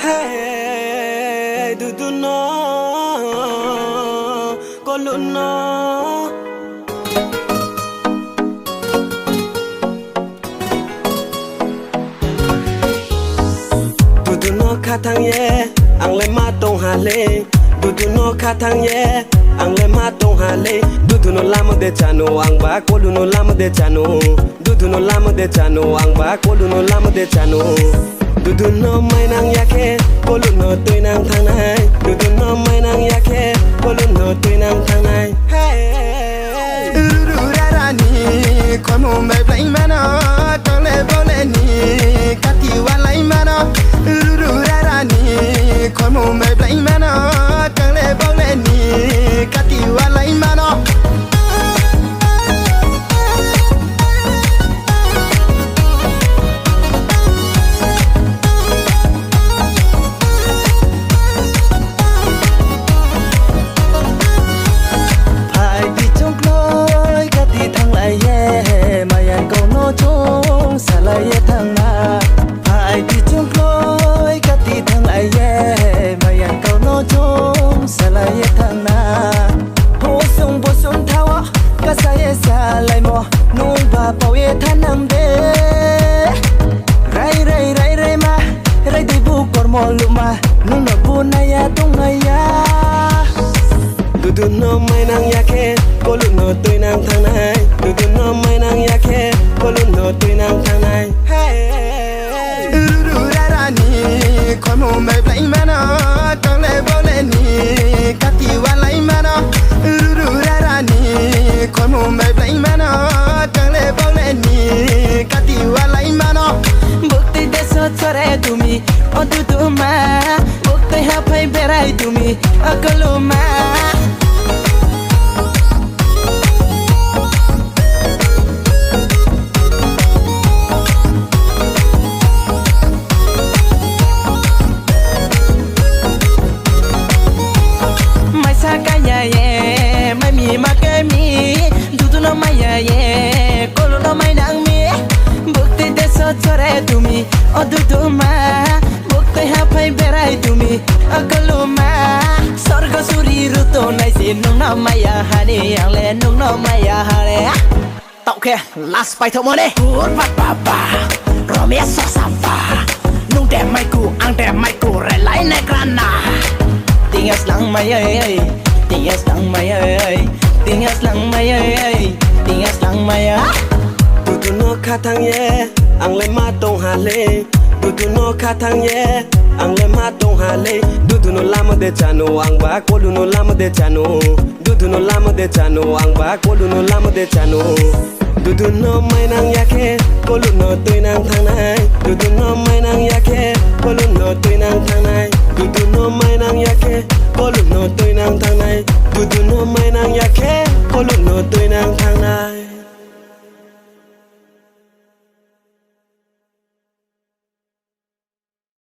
hey du du no ko lu no du du no kha thang ye ang le ma tong ha le du du no kha thang ye ang le ma tong ha le du du no lam de chano ang ba ko lu no lam de chano du du no lam de chano ang ba ko lu no lam de chano du du no mai nang ya ke ko lu no tui nang thang nai du du no mai nang ya ke ko lu no tui nang thang nai hey ru ru ra ra ni ko mo mai plai ma no to le bo le ni ka ti wa lai ma no ru ru ra ra ni ko mo mai plai ma no to le bo le ni ka ti wa lai ma no du du no mai nang ya ke ko lu no tui nang thang nai du du no mai nang ya ke ko lu no tui nang thang nai hey ru ru ra ra ni ko mo mai plai ma no to le bo le ni ka ti wa lai ma no ru ru ra ra ni ko mo mai plai ma no to le bo le ni ka ti wa lai ma no bukti de so chore tumi o du du ma bukti ha phai berai tumi akalo ma chore tumi o du du ma bukti ha phai berai tumi akalo ma sarga suri ru to nai si nung na maya hani yang le nung na maya hare tau ke last pai tho mo ne put pat pa pa romia so sa fa nung de mai ku ang de mai ku re lai ne grana tingas lang mai ai tingas lang mai ai tingas lang mai ai tingas lang mai du du no kha thang ye ang le ma tong ha le du du no kha thang ye ang le ma tong ha le du du no lam de chano ang ba ko lu no lam de chano du du no lam de chano ang ba ko lu no lam de chano du du no mai nang ya ke ko lu no tui nang thang nai du du no mai nang ya ke ko lu no tui nang thang nai du du no mai nang ya ke ko lu no tui nang thang nai du du no mai nang ya ke ko lu no tui nang thang nai